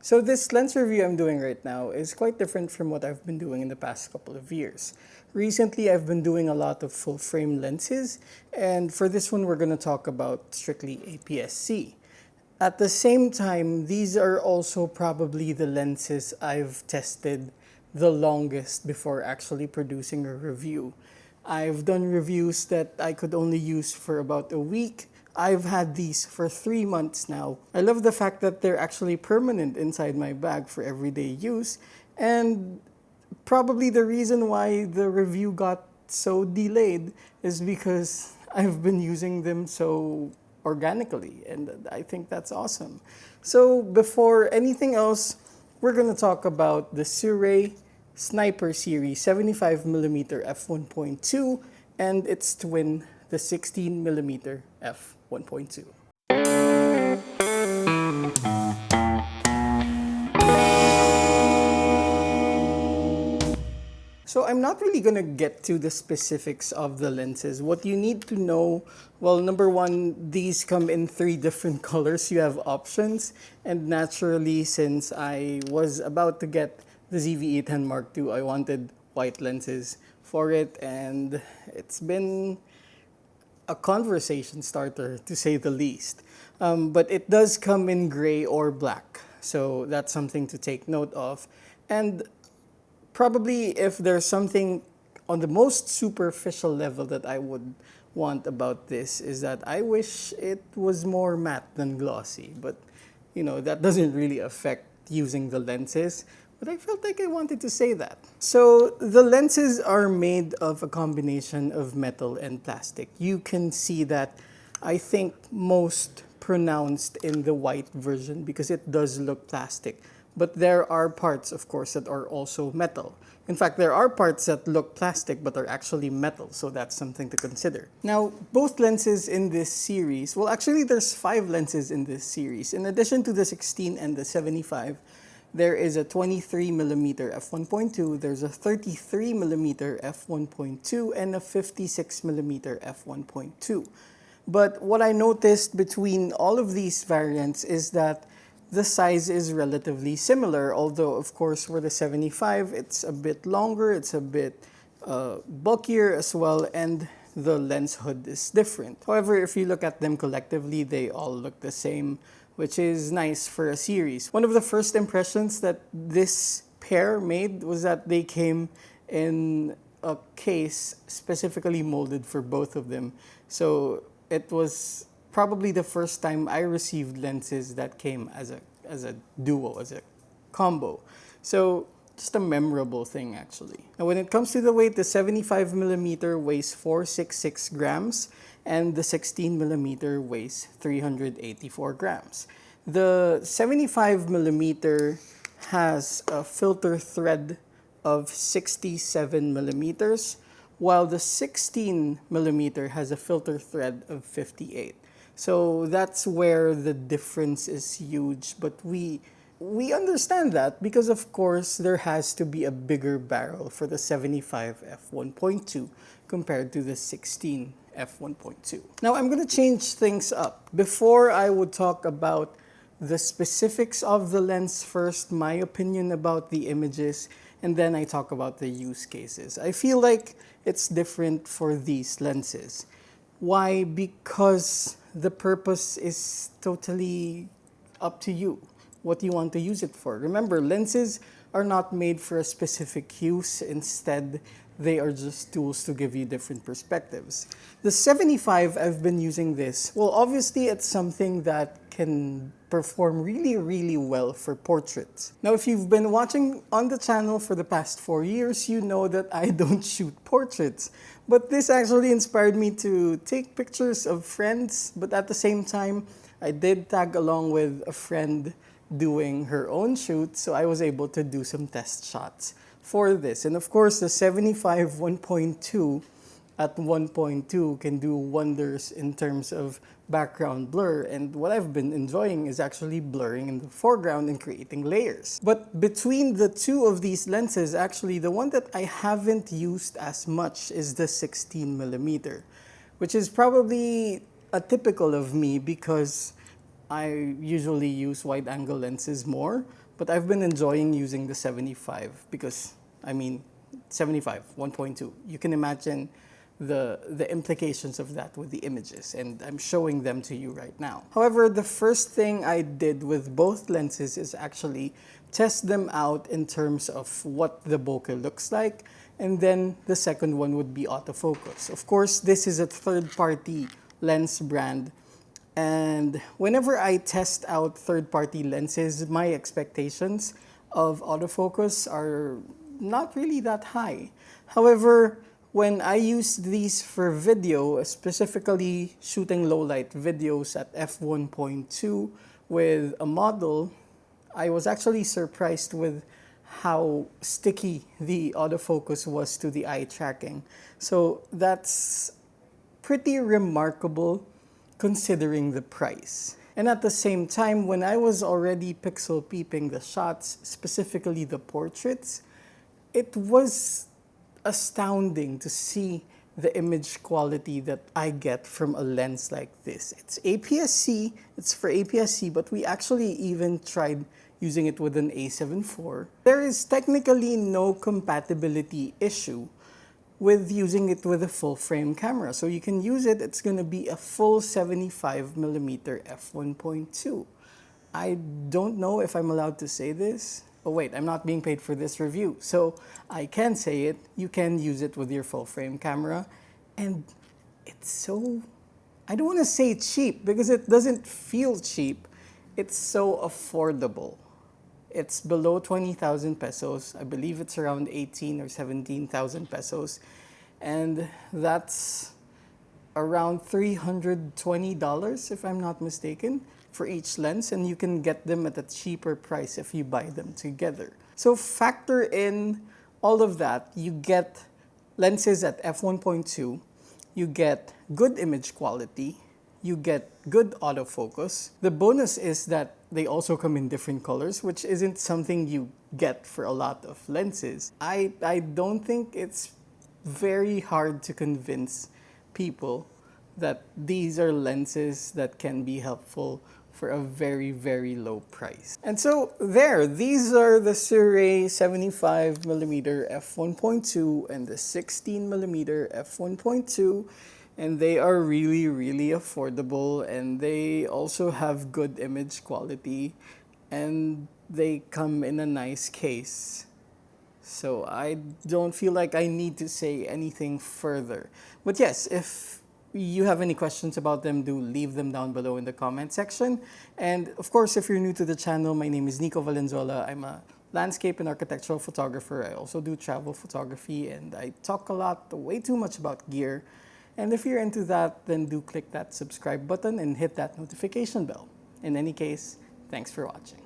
So this lens review I'm doing right now is quite different from what I've been doing in the past couple of years. Recently, I've been doing a lot of full frame lenses, and for this one, we're going to talk about strictly APS-C. At the same time, these are also probably the lenses I've tested the longest before actually producing a review. I've done reviews that I could only use for about a week. I've had these for 3 months now. I love the fact that they're actually permanent inside my bag for everyday use. And probably the reason why the review got so delayed is because I've been using them so organically, and I think that's awesome. So before anything else, we're going to talk about the Sirui Sniper series 75mm f1.2 and its twin, the 16mm f1.2. So I'm not really gonna get to the specifics of the lenses. What you need to know, well, number one, these come in 3 different colors. You have options, and naturally, since I was about to get the ZV-E10 Mark II, I wanted white lenses for it, and it's been a conversation starter to say the least. But it does come in gray or black, so that's something to take note of. And probably if there's something on the most superficial level that I would want about this is that I wish it was more matte than glossy, but that doesn't really affect using the lenses, but I felt like I wanted to say that. So the lenses are made of a combination of metal and plastic. You can see that, I think, most pronounced in the white version because it does look plastic. But there are parts, of course, that are also metal. In fact, there are parts that look plastic but are actually metal, so that's something to consider. Now, both lenses in this series, well, actually there's 5 lenses in this series. In addition to the 16 and the 75, there is a 23mm f1.2, there's a 33mm f1.2, and a 56mm f1.2. But what I noticed between all of these variants is that the size is relatively similar, although of course for the 75 it's a bit longer, it's a bit bulkier as well, and the lens hood is different. However, if you look at them collectively, they all look the same, which is nice for a series. One of the first impressions that this pair made was that they came in a case specifically molded for both of them. So it was probably the first time I received lenses that came as a duo, as a combo. So just a memorable thing, actually. Now, when it comes to the weight, the 75mm weighs 466 grams, and the 16mm weighs 384 grams. The 75mm has a filter thread of 67mm, while the 16mm has a filter thread of 58. So that's where the difference is huge, but we understand that because of course there has to be a bigger barrel for the 75 f1.2 compared to the 16 f1.2. Now I'm going to change things up. Before I would talk about the specifics of the lens first, my opinion about the images, and then I talk about the use cases. I feel like it's different for these lenses. Why? Because the purpose is totally up to you, what you want to use it for. Remember, lenses are not made for a specific use. Instead, they are just tools to give you different perspectives. The 75, I've been using this. Well, obviously, it's something that can perform really, really well for portraits. Now, if you've been watching on the channel for the past 4 years, you know that I don't shoot portraits. But this actually inspired me to take pictures of friends, but at the same time, I did tag along with a friend doing her own shoot, so I was able to do some test shots for this. And of course, the 75 1.2 at 1.2 can do wonders in terms of background blur, and what I've been enjoying is actually blurring in the foreground and creating layers. But between the two of these lenses, actually the one that I haven't used as much is the 16mm, which is probably atypical of me because I usually use wide-angle lenses more, But I've been enjoying using the 75 because, I mean, 75, 1.2. You can imagine the implications of that with the images, and I'm showing them to you right now. However, the first thing I did with both lenses is actually test them out in terms of what the bokeh looks like, and then the second one would be autofocus. Of course, this is a third-party lens brand, and whenever I test out third-party lenses, my expectations of autofocus are not really that high. However, when I used these for video, specifically shooting low-light videos at f1.2 with a model, I was actually surprised with how sticky the autofocus was to the eye tracking. So that's pretty remarkable considering the price. And at the same time, when I was already pixel peeping the shots, specifically the portraits, it was astounding to see the image quality that I get from a lens like this. It's APS-C, it's for APS-C, but we actually even tried using it with an A7 IV. There is technically no compatibility issue with using it with a full frame camera. So you can use it, it's gonna be a full 75mm f1.2. I don't know if I'm allowed to say this. Oh wait, I'm not being paid for this review. So I can say it, you can use it with your full frame camera. And it's so, I don't wanna say cheap because it doesn't feel cheap. It's so affordable. It's below 20,000 pesos. I believe it's around 18 or 17,000 pesos. And that's around $320 if I'm not mistaken for each lens, and you can get them at a cheaper price if you buy them together. So factor in all of that, you get lenses at f1.2, you get good image quality, you get good autofocus. The bonus is that they also come in different colors, which isn't something you get for a lot of lenses. I don't think it's very hard to convince people that these are lenses that can be helpful for a very, very low price. And so these are the Sirui 75mm f1.2 and the 16mm f1.2. And they are really, really affordable, and they also have good image quality, and they come in a nice case. So I don't feel like I need to say anything further. But yes, if you have any questions about them, do leave them down below in the comment section. And of course, if you're new to the channel, my name is Nicco Valenzuela. I'm a landscape and architectural photographer. I also do travel photography, and I talk a lot, way too much about gear. And if you're into that, then do click that subscribe button and hit that notification bell. In any case, thanks for watching.